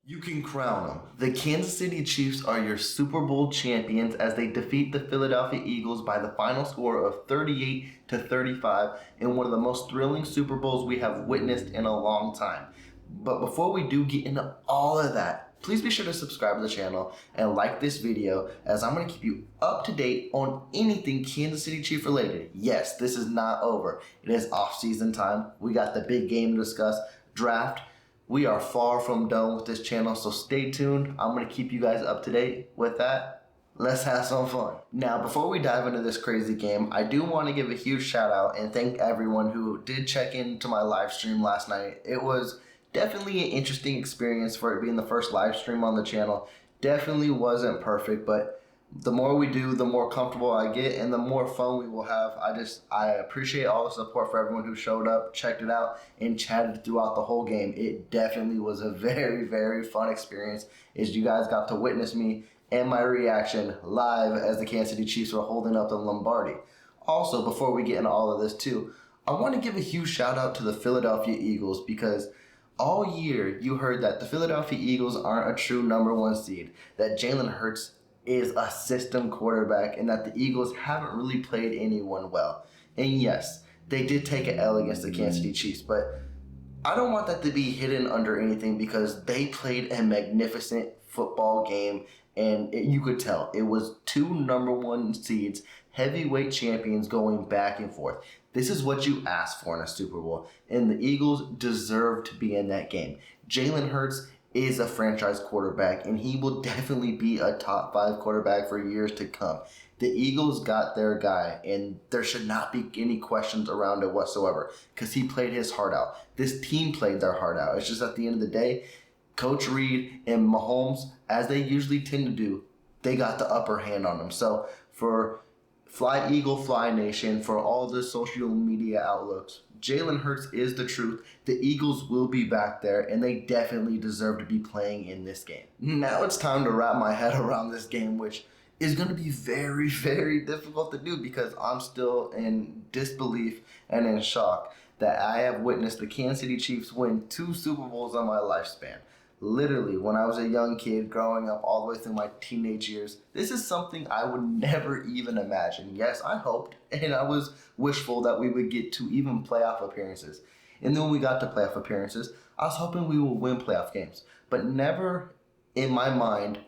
You can crown them. The Kansas City Chiefs are your Super Bowl champions as they defeat the Philadelphia Eagles by the final score of 38-35 in one of the most thrilling Super Bowls we have witnessed in a long time. But before we do get into all of that, please be sure to subscribe to the channel and like this video as I'm going to keep you up to date on anything Kansas City Chief related. Yes, this is not over. It is off-season time. We got the big game to discuss, draft. We are far from done with this channel, so stay tuned. I'm going to keep you guys up to date with that. Let's have some fun. Now, before we dive into this crazy game, I do want to give a huge shout out and thank everyone who did check into my live stream last night. It was definitely an interesting experience for it being the first live stream on the channel. Definitely wasn't perfect, but the more we do, the more comfortable I get and the more fun we will have. I appreciate all the support for everyone who showed up, checked it out, and chatted throughout the whole game. It definitely was a very, very fun experience as you guys got to witness me and my reaction live as the Kansas City Chiefs were holding up the Lombardi. Also, before we get into all of this too, I want to give a huge shout out to the Philadelphia Eagles because all year you heard that the Philadelphia Eagles aren't a true number one seed, that Jalen Hurts is a system quarterback, and that the Eagles haven't really played anyone well. And yes, they did take an L against the Kansas City Chiefs, but I don't want that to be hidden under anything because they played a magnificent football game, and you could tell it was two number one seeds, heavyweight champions going back and forth. This is what you asked for in a Super Bowl, and the Eagles deserve to be in that game. Jalen Hurts is a franchise quarterback, and he will definitely be a top 5 quarterback for years to come. The Eagles got their guy, and there should not be any questions around it whatsoever because he played his heart out. This team played their heart out. It's just at the end of the day, Coach Reed and Mahomes, as they usually tend to do, they got the upper hand on them. So for Fly Eagle, Fly Nation, for all the social media outlooks, Jalen Hurts is the truth. The Eagles will be back there, and they definitely deserve to be playing in this game. Now it's time to wrap my head around this game, which is going to be very, very difficult to do because I'm still in disbelief and in shock that I have witnessed the Kansas City Chiefs win 2 Super Bowls on my lifespan. Literally, when I was a young kid growing up all the way through my teenage years, this is something I would never even imagine. Yes, I hoped and I was wishful that we would get to even playoff appearances. And then when we got to playoff appearances, I was hoping we would win playoff games. But never in my mind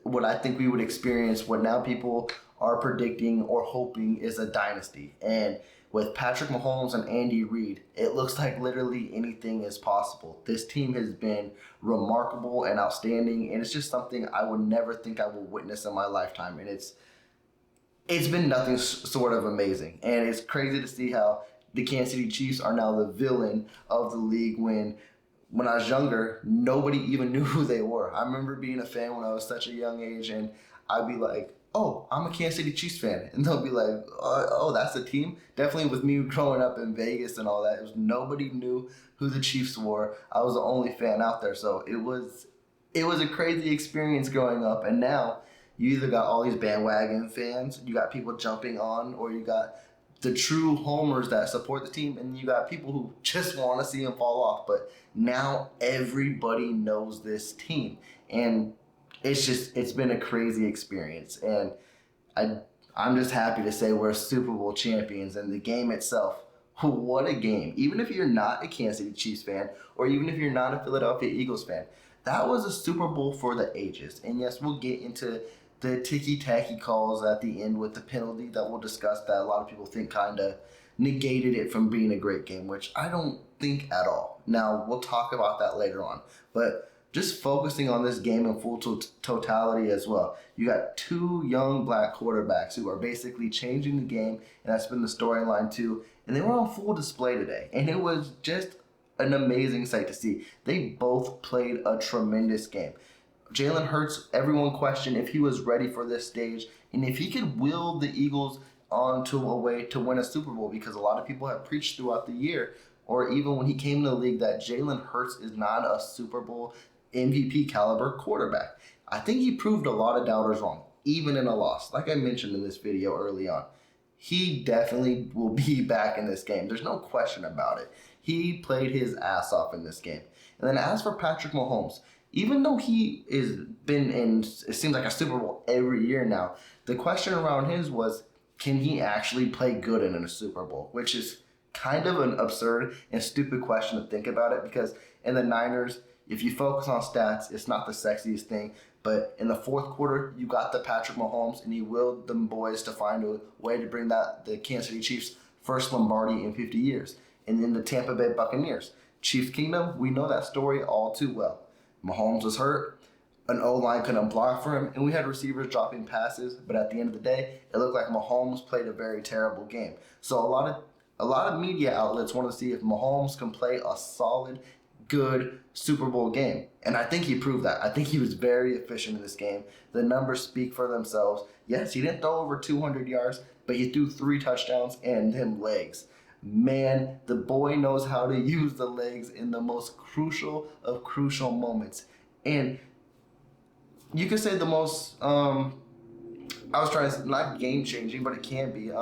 would I think we would experience what now people are predicting or hoping is a dynasty. And with Patrick Mahomes and Andy Reid, it looks like literally anything is possible. This team has been remarkable and outstanding, and it's just something I would never think I will witness in my lifetime. And it's been nothing sort of amazing. And it's crazy to see how the Kansas City Chiefs are now the villain of the league when I was younger, nobody even knew who they were. I remember being a fan when I was such a young age, and I'd be like, oh, I'm a Kansas City Chiefs fan. And they'll be like, oh, that's the team? Definitely with me growing up in Vegas and all that, nobody knew who the Chiefs were. I was the only fan out there. So it was a crazy experience growing up. And now you either got all these bandwagon fans, you got people jumping on, or you got the true homers that support the team, and you got people who just want to see them fall off. But now everybody knows this team. And it's been a crazy experience, and I'm just happy to say we're Super Bowl champions. And the game itself, what a game. Even if you're not a Kansas City Chiefs fan, or even if you're not a Philadelphia Eagles fan, that was a Super Bowl for the ages. And yes, we'll get into the ticky-tacky calls at the end with the penalty that we'll discuss that a lot of people think kind of negated it from being a great game, which I don't think at all. Now, we'll talk about that later on, but just focusing on this game in full totality as well. You got 2 young black quarterbacks who are basically changing the game, and that's been the storyline too. And they were on full display today, and it was just an amazing sight to see. They both played a tremendous game. Jalen Hurts, everyone questioned if he was ready for this stage and if he could will the Eagles onto a way to win a Super Bowl, because a lot of people have preached throughout the year, or even when he came to the league, that Jalen Hurts is not a Super Bowl MVP caliber quarterback. I think he proved a lot of doubters wrong, even in a loss. Like I mentioned in this video early on, he definitely will be back in this game. There's no question about it. He played his ass off in this game. And then as for Patrick Mahomes, even though he is been in, it seems like a Super Bowl every year now, the question around his was, can he actually play good in a Super Bowl? Which is kind of an absurd and stupid question to think about it, because in the Niners, if you focus on stats, it's not the sexiest thing. But in the fourth quarter, you got the Patrick Mahomes, and he willed them boys to find a way to bring the Kansas City Chiefs' first Lombardi in 50 years. And then the Tampa Bay Buccaneers. Chiefs Kingdom, we know that story all too well. Mahomes was hurt, an O-line couldn't block for him, and we had receivers dropping passes, but at the end of the day, it looked like Mahomes played a very terrible game. So a lot of media outlets want to see if Mahomes can play a solid, good Super Bowl game. And I think he proved that. I think he was very efficient in this game. The numbers speak for themselves. Yes, he didn't throw over 200 yards, but he threw 3 touchdowns and them legs. Man, the boy knows how to use the legs in the most crucial of crucial moments. And you could say the most, I was trying to say, not game changing, but it can be,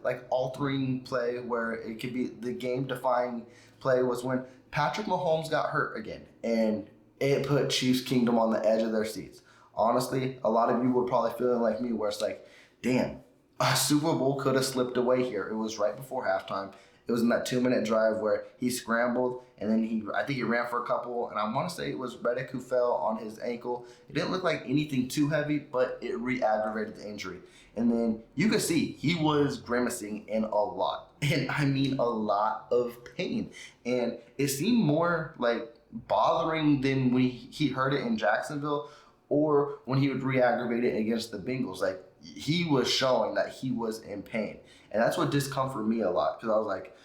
like altering play where it could be the game defying play was when Patrick Mahomes got hurt again. And it put Chiefs Kingdom on the edge of their seats. Honestly, a lot of you were probably feeling like me where it's like, damn, a Super Bowl could have slipped away here. It was right before halftime. It was in that 2-minute drive where he scrambled, and then I think he ran for a couple, and I want to say it was Reddick who fell on his ankle. It didn't look like anything too heavy, but it re-aggravated the injury. And then you could see he was grimacing in a lot, and I mean a lot of pain. And it seemed more like bothering than when he heard it in Jacksonville or when he would re-aggravate it against the Bengals. Like, he was showing that he was in pain. And that's what discomforted me a lot, because I was like,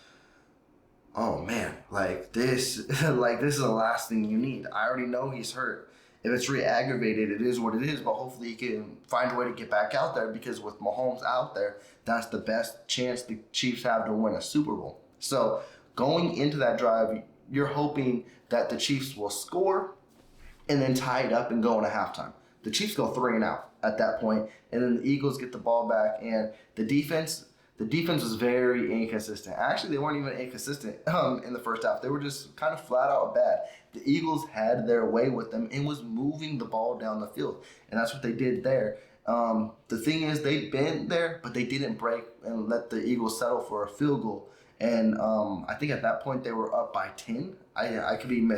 oh man, like this is the last thing you need. I already know he's hurt. If it's re-aggravated, it is what it is, but hopefully he can find a way to get back out there, because with Mahomes out there, that's the best chance the Chiefs have to win a Super Bowl. So going into that drive, you're hoping that the Chiefs will score and then tie it up and go into halftime. The Chiefs go 3 and out at that point, and then the Eagles get the ball back, and the defense was very inconsistent. Actually, they weren't even inconsistent in the first half. They were just kind of flat out bad. The Eagles had their way with them and was moving the ball down the field, and that's what they did there. The thing is, they bent there, but they didn't break and let the Eagles settle for a field goal. And I think at that point they were up by 10. I could be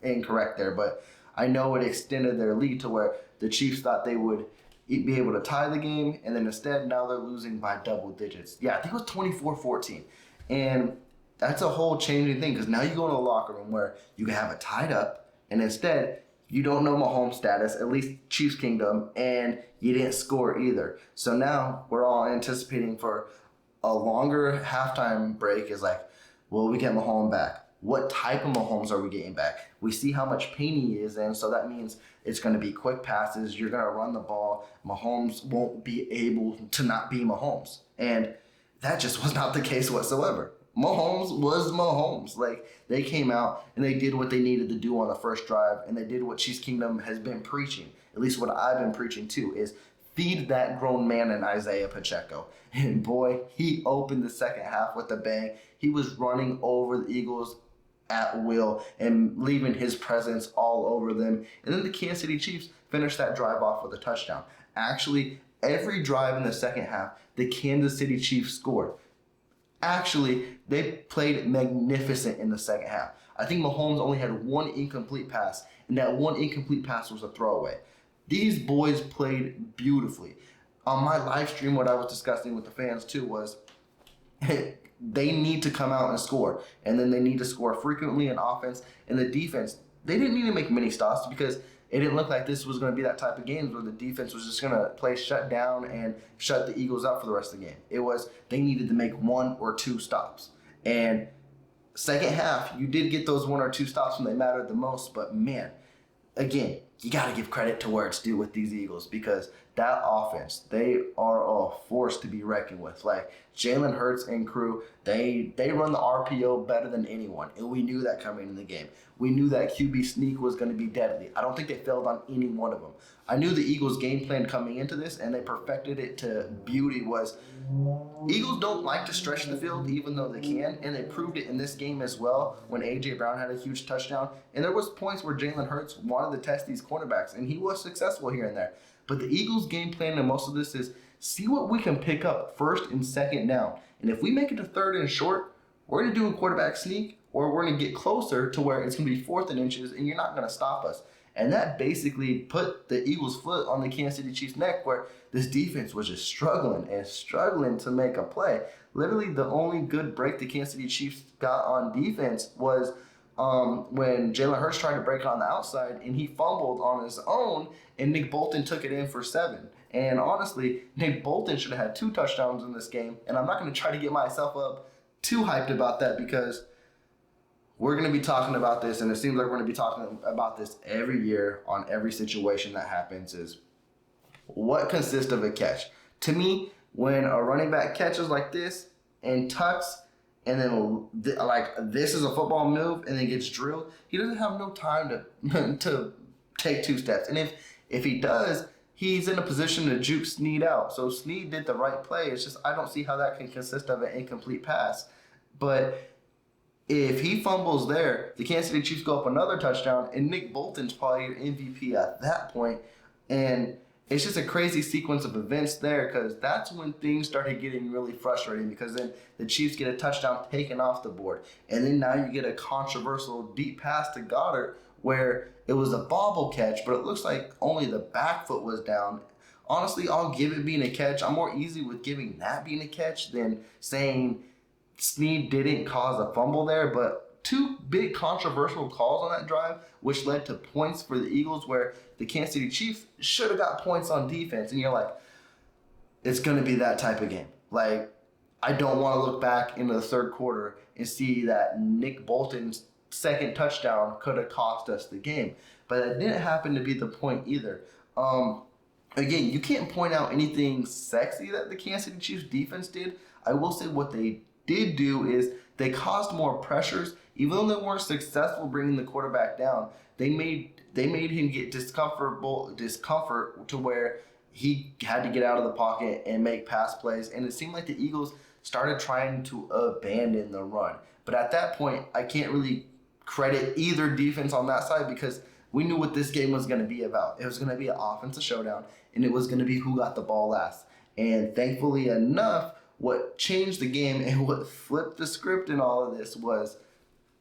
incorrect there, but I know it extended their lead to where the Chiefs thought they would be able to tie the game, and then instead now they're losing by double digits. Yeah, I think it was 24-14. And that's a whole changing thing, because now you go in the locker room where you can have it tied up, and instead you don't know Mahomes' status, at least Chiefs Kingdom, and you didn't score either. So now we're all anticipating for a longer halftime break. Is like, will we get Mahomes back? What type of Mahomes are we getting back? We see how much pain he is in, so that means it's going to be quick passes. You're going to run the ball. Mahomes won't be able to not be Mahomes. And that just was not the case whatsoever. Mahomes was Mahomes. Like, they came out and they did what they needed to do on the first drive, and they did what Chiefs Kingdom has been preaching, at least what I've been preaching too, is feed that grown man in Isaiah Pacheco. And boy, he opened the second half with a bang. He was running over the Eagles at will and leaving his presence all over them. And then the Kansas City Chiefs finished that drive off with a touchdown. Actually, every drive in the second half, the Kansas City Chiefs scored. Actually, they played magnificent in the second half. I think Mahomes only had 1 incomplete pass, and that 1 incomplete pass was a throwaway. These boys played beautifully. On my live stream, what I was discussing with the fans too was they need to come out and score, and then they need to score frequently in offense. And the defense, they didn't need to make many stops, because it didn't look like this was going to be that type of game where the defense was just going to play shut down and shut the Eagles up for the rest of the game. It was they needed to make 1 or 2 stops. And second half, you did get those 1 or 2 stops when they mattered the most, but man, again, you got to give credit to where it's due with these Eagles, because that offense, they are a force to be reckoned with. Like, Jalen Hurts and crew, they run the RPO better than anyone, and we knew that coming in the game. We knew that QB sneak was going to be deadly. I don't think they failed on any one of them. I knew the Eagles' game plan coming into this, and they perfected it to beauty, was Eagles don't like to stretch the field even though they can, and they proved it in this game as well when A.J. Brown had a huge touchdown. And there was points where Jalen Hurts wanted to test these cornerbacks, and he was successful here and there. But the Eagles' game plan in most of this is see what we can pick up first and second down. And if we make it to third and short, we're going to do a quarterback sneak, or we're going to get closer to where it's going to be fourth and inches, and you're not going to stop us. And that basically put the Eagles' foot on the Kansas City Chiefs' neck, where this defense was just struggling to make a play. Literally, the only good break the Kansas City Chiefs got on defense was when Jalen Hurts tried to break it on the outside, and he fumbled on his own, and Nick Bolton took it in for 7. And honestly, Nick Bolton should have had 2 touchdowns in this game, and I'm not going to try to get myself up too hyped about that because we're going to be talking about this, and it seems like we're going to be talking about this every year on every situation that happens, is what consists of a catch. To me, when a running back catches like this and tucks, and then like this is a football move and then gets drilled, he doesn't have no time to take 2 steps. And if he does, he's in a position to juke Snead out. So Snead did the right play. It's just I don't see how that can consist of an incomplete pass. But if he fumbles there, the Kansas City Chiefs go up another touchdown, and Nick Bolton's probably your MVP at that point. And it's just a crazy sequence of events there, because that's when things started getting really frustrating, because then the Chiefs get a touchdown taken off the board. And then now you get a controversial deep pass to Goddard where it was a bobble catch, but it looks like only the back foot was down. Honestly, I'll give it being a catch. I'm more easy with giving that being a catch than saying Snead didn't cause a fumble there. But 2 big controversial calls on that drive, which led to points for the Eagles, where the Kansas City Chiefs should have got points on defense. And you're like, it's going to be that type of game. Like, I don't want to look back into the third quarter and see that Nick Bolton's second touchdown could have cost us the game. But that didn't happen to be the point either. Again, you can't point out anything sexy that the Kansas City Chiefs defense did. I will say what they did do is they caused more pressures. Even though they weren't successful bringing the quarterback down, they made him get discomfort to where he had to get out of the pocket and make pass plays. And it seemed like the Eagles started trying to abandon the run. But at that point, I can't really credit either defense on that side, because we knew what this game was going to be about. It was going to be an offensive showdown, and it was going to be who got the ball last. And thankfully enough, what changed the game and what flipped the script in all of this was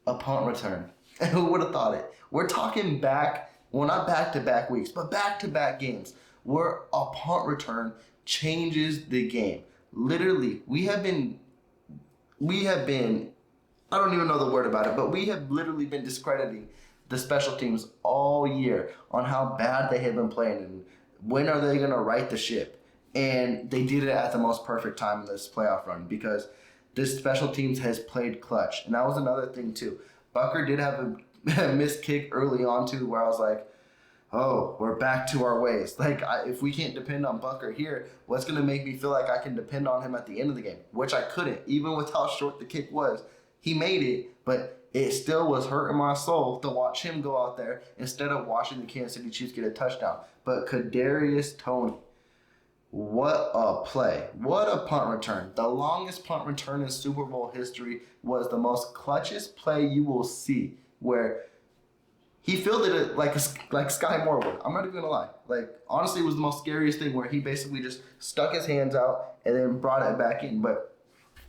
a punt return. And who would have thought it? We're talking not back-to-back weeks, but back-to-back games where a punt return changes the game. Literally, we have been, I don't even know the word about it, but we have literally been discrediting the special teams all year on how bad they have been playing and when are they going to right the ship. And they did it at the most perfect time in this playoff run, because this special teams has played clutch. And that was another thing too. Bucker did have a missed kick early on too, where I was like, oh, we're back to our ways. Like, if we can't depend on Bucker here, what's going to make me feel like I can depend on him at the end of the game? Which I couldn't, even with how short the kick was. He made it, but it still was hurting my soul to watch him go out there instead of watching the Kansas City Chiefs get a touchdown. But Kadarius Toney, what a play. What a punt return. The longest punt return in Super Bowl history was the most clutchest play you will see, where he fielded it like Sky Moore would. I'm not even going to lie. Like, honestly, it was the most scariest thing, where he basically just stuck his hands out and then brought it back in. But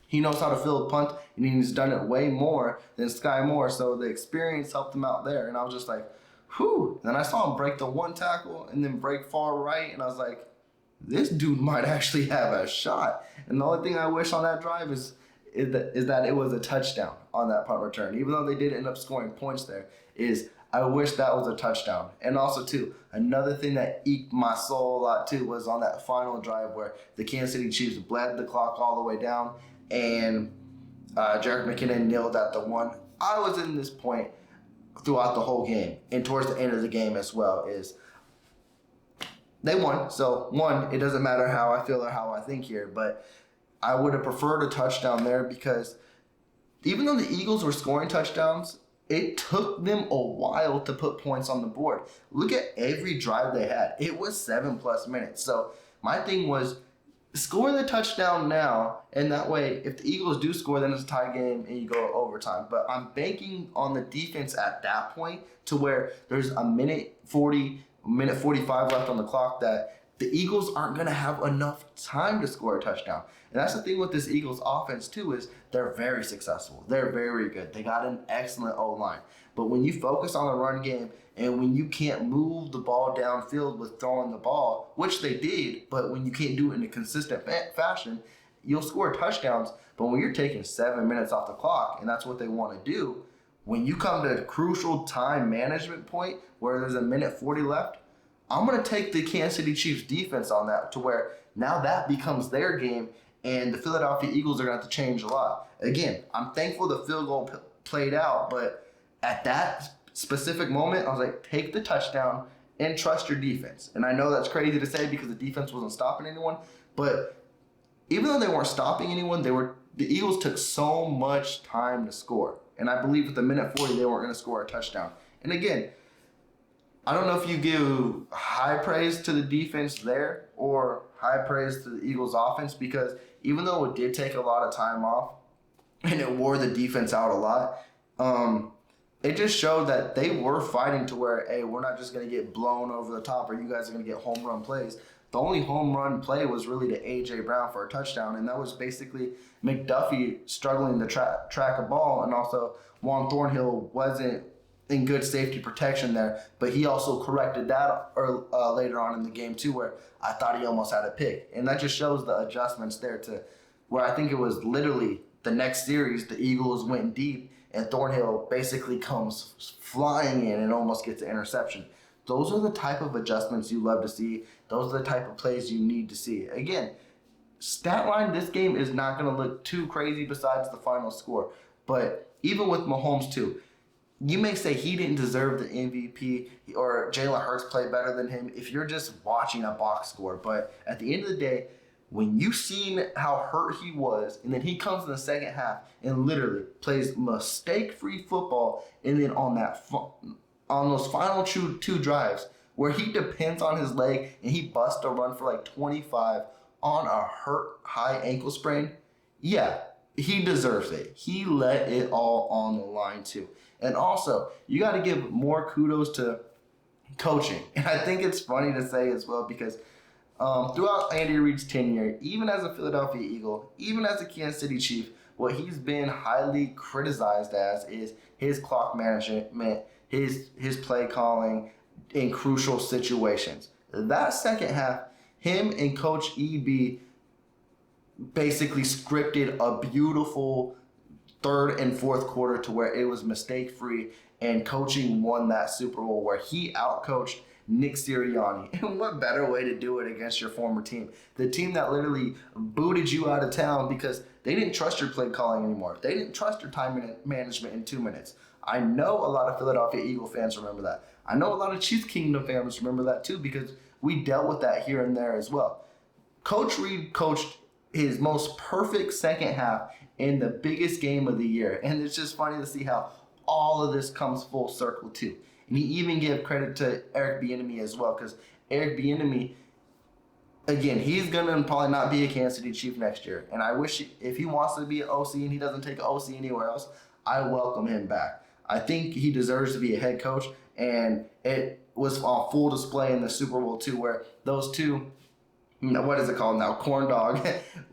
he knows how to field punt, and he's done it way more than Sky Moore, so the experience helped him out there. And I was just like, whew. Then I saw him break the one tackle and then break far right, and I was like, this dude might actually have a shot. And the only thing I wish on that drive is that it was a touchdown on that punt return. Even though they did end up scoring points there, I wish that was a touchdown. And also, too, another thing that eked my soul a lot, too, was on that final drive where the Kansas City Chiefs bled the clock all the way down, and Jerick McKinnon nailed at the one. I was in this point throughout the whole game, and towards the end of the game as well, is they won. So, one, it doesn't matter how I feel or how I think here, but I would have preferred a touchdown there, because even though the Eagles were scoring touchdowns, it took them a while to put points on the board. Look at every drive they had. It was 7+ minutes. So my thing was, Score the touchdown now, and that way, if the Eagles do score, then it's a tie game and you go to overtime. But I'm banking on the defense at that point to where there's a minute 45 left on the clock that the Eagles aren't going to have enough time to score a touchdown. And that's the thing with this Eagles offense, too, is they're very successful. They're very good. They got an excellent O-line. But when you focus on the run game and when you can't move the ball downfield with throwing the ball, which they did, but when you can't do it in a consistent fashion, you'll score touchdowns. But when you're taking 7 minutes off the clock, and that's what they want to do, when you come to a crucial time management point where there's a minute 40 left, I'm going to take the Kansas City Chiefs defense on that to where now that becomes their game, and the Philadelphia Eagles are going to have to change a lot. Again, I'm thankful the field goal played out, but at that specific moment, I was like, take the touchdown and trust your defense. And I know that's crazy to say because the defense wasn't stopping anyone, but even though they weren't stopping anyone, the Eagles took so much time to score. And I believe at the minute 40, they weren't going to score a touchdown. And again, I don't know if you give high praise to the defense there or high praise to the Eagles offense, because even though it did take a lot of time off and it wore the defense out a lot, it just showed that they were fighting to where, hey, we're not just going to get blown over the top or you guys are going to get home run plays. The only home run play was really to A.J. Brown for a touchdown, and that was basically McDuffie struggling to track a ball, and also Juan Thornhill wasn't in good safety protection there, but he also corrected that later on in the game too, where I thought he almost had a pick. And that just shows the adjustments there to where I think it was literally the next series, the Eagles went deep, and Thornhill basically comes flying in and almost gets an interception. Those are the type of adjustments you love to see. Those are the type of plays you need to see. Again, stat line, this game is not going to look too crazy besides the final score. But even with Mahomes too, you may say he didn't deserve the MVP or Jalen Hurts played better than him if you're just watching a box score. But at the end of the day, when you seen how hurt he was, and then he comes in the second half and literally plays mistake-free football, and then on those final two drives where he depends on his leg and he busts a run for like 25 on a hurt high ankle sprain, yeah, he deserves it. He let it all on the line too. And also, you got to give more kudos to coaching. And I think it's funny to say as well because throughout Andy Reid's tenure, even as a Philadelphia Eagle, even as a Kansas City Chief, what he's been highly criticized as is his clock management, his play calling in crucial situations. That second half, him and Coach EB basically scripted a beautiful third and fourth quarter to where it was mistake-free, and coaching won that Super Bowl where he outcoached Nick Sirianni. And what better way to do it against your former team? The team that literally booted you out of town because they didn't trust your play calling anymore. They didn't trust your time management in 2 minutes. I know a lot of Philadelphia Eagle fans remember that. I know a lot of Chiefs Kingdom fans remember that too because we dealt with that here and there as well. Coach Reid coached his most perfect second half in the biggest game of the year. And it's just funny to see how all of this comes full circle too. And he even gave credit to Eric Bieniemy as well, because Eric Bieniemy, again, he's going to probably not be a Kansas City Chief next year. And I wish if he wants to be an OC and he doesn't take an OC anywhere else, I welcome him back. I think he deserves to be a head coach, and it was on full display in the Super Bowl too, where those two, what is it called now? Corn dog,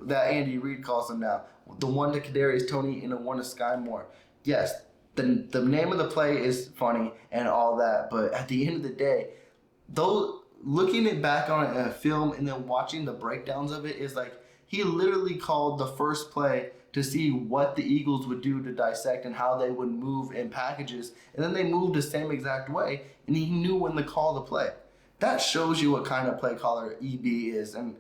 that Andy Reid calls him now. The one to Kadarius Toney and the one to Sky Moore. Yes, the name of the play is funny and all that, but at the end of the day, though, looking it back on it in a film and then watching the breakdowns of it is like he literally called the first play to see what the Eagles would do to dissect and how they would move in packages, and then they moved the same exact way, and he knew when to call the play. That shows you what kind of play caller EB is, and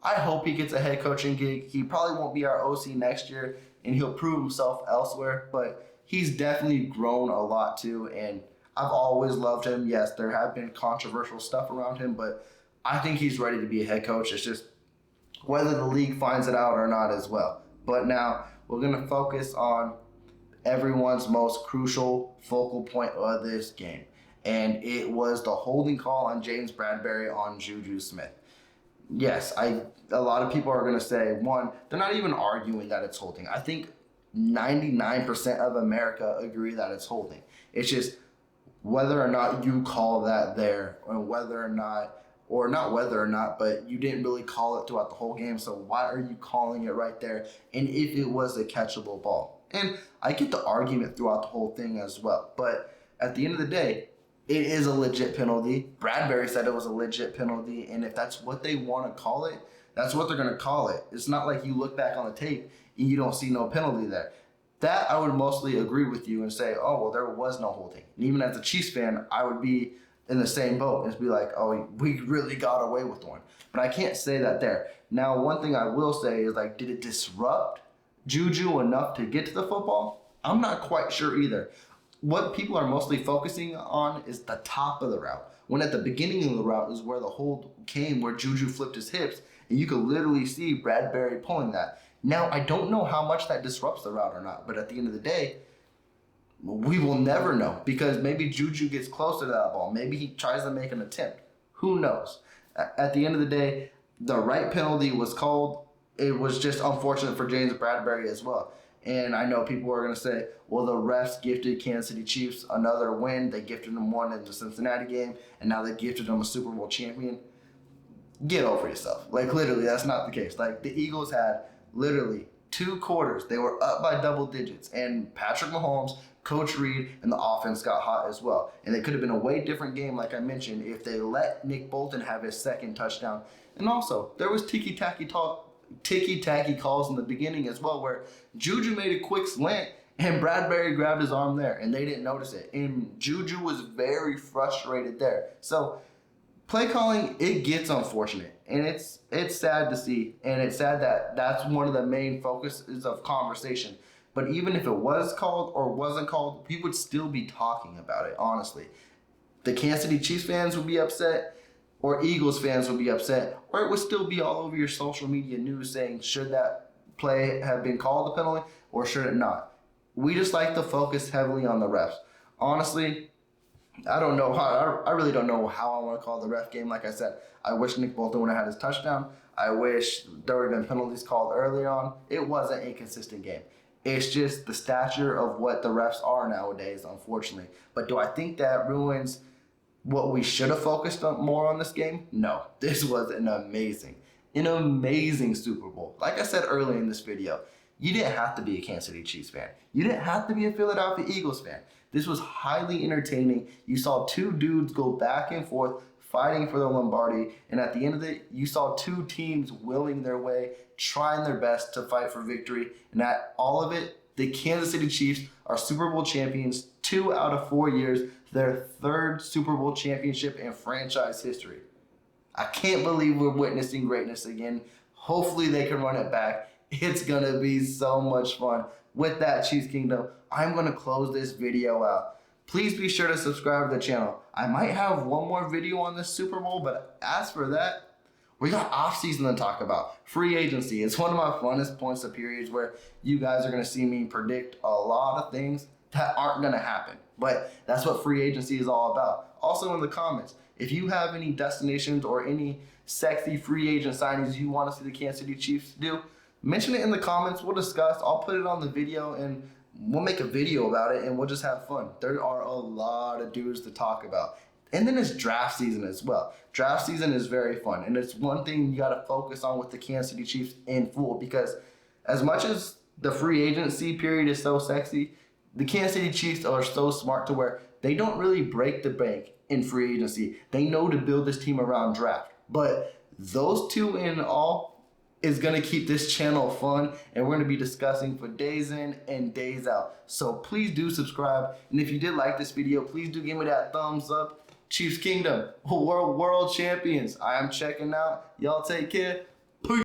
I hope he gets a head coaching gig. He probably won't be our OC next year, and he'll prove himself elsewhere, but he's definitely grown a lot too, and I've always loved him. Yes, there have been controversial stuff around him, but I think he's ready to be a head coach. It's just whether the league finds it out or not as well. But now we're going to focus on everyone's most crucial focal point of this game, and it was the holding call on James Bradbury on Juju Smith. Yes, a lot of people are going to say, one, they're not even arguing that it's holding. I think 99% of America agree that it's holding. It's just whether or not you call that there, or whether or not, or not whether or not, but you didn't really call it throughout the whole game. So why are you calling it right there? And if it was a catchable ball, and I get the argument throughout the whole thing as well, but at the end of the day, it is a legit penalty. Bradbury said it was a legit penalty, and if that's what they want to call it, that's what they're going to call it. It's not like you look back on the tape and you don't see no penalty there. That I would mostly agree with you and say, oh, well, there was no holding. And even as a Chiefs fan, I would be in the same boat and be like, oh, we really got away with one. But I can't say that there. Now, one thing I will say is, like, did it disrupt Juju enough to get to the football? I'm not quite sure either. What people are mostly focusing on is the top of the route. When at the beginning of the route is where the hold came, where Juju flipped his hips, and you could literally see Bradbury pulling that. Now, I don't know how much that disrupts the route or not, but at the end of the day, we will never know because maybe Juju gets closer to that ball. Maybe he tries to make an attempt. Who knows? At the end of the day, the right penalty was called. It was just unfortunate for James Bradbury as well. And I know people are going to say, well, the refs gifted Kansas City Chiefs another win. They gifted them one in the Cincinnati game, and now they gifted them a Super Bowl champion. Get over yourself. Like, literally, that's not the case. Like, the Eagles had literally 2 quarters. They were up by double digits, and Patrick Mahomes, Coach Reed, and the offense got hot as well. And it could have been a way different game, like I mentioned, if they let Nick Bolton have his second touchdown. And also, there was ticky-tacky calls in the beginning as well, where Juju made a quick slant and Bradbury grabbed his arm there, and they didn't notice it. And Juju was very frustrated there. So play calling, it gets unfortunate, and it's sad to see, and it's sad that that's one of the main focuses of conversation. But even if it was called or wasn't called, we would still be talking about it, honestly. The Kansas City Chiefs fans would be upset, or Eagles fans would be upset, or it would still be all over your social media news saying, should that play have been called a penalty or should it not? We just like to focus heavily on the refs. Honestly, I don't know how. I really don't know how I want to call the ref game. Like I said, I wish Nick Bolton would have had his touchdown. I wish there would have been penalties called early on. It wasn't a consistent game. It's just the stature of what the refs are nowadays, unfortunately. But do I think that ruins what we should have focused on more on this game? No. This was an amazing Super Bowl. Like I said earlier in this video, you didn't have to be a Kansas City Chiefs fan. You didn't have to be a Philadelphia Eagles fan. This was highly entertaining. You saw 2 dudes go back and forth fighting for the Lombardi, and at the end of it, you saw 2 teams willing their way, trying their best to fight for victory, and at all of it, the Kansas City Chiefs are Super Bowl champions 2 out of 4 years, their 3rd Super Bowl championship in franchise history. I can't believe we're witnessing greatness again. Hopefully they can run it back. It's going to be so much fun. With that, Chiefs Kingdom, I'm going to close this video out. Please be sure to subscribe to the channel. I might have one more video on this Super Bowl, but as for that, we got off-season to talk about. Free agency. It's one of my funnest points of periods where you guys are going to see me predict a lot of things that aren't going to happen. But that's what free agency is all about. Also in the comments, if you have any destinations or any sexy free agent signings you want to see the Kansas City Chiefs do, mention it in the comments. We'll discuss. I'll put it on the video and we'll make a video about it and we'll just have fun. There are a lot of dudes to talk about. And then it's draft season as well. Draft season is very fun. And it's one thing you got to focus on with the Kansas City Chiefs in full, because as much as the free agency period is so sexy, the Kansas City Chiefs are so smart to where they don't really break the bank in free agency. They know to build this team around draft. But those 2 in all is going to keep this channel fun, and we're going to be discussing for days in and days out. So please do subscribe. And if you did like this video, please do give me that thumbs up. Chiefs Kingdom, world champions. I am checking out. Y'all take care.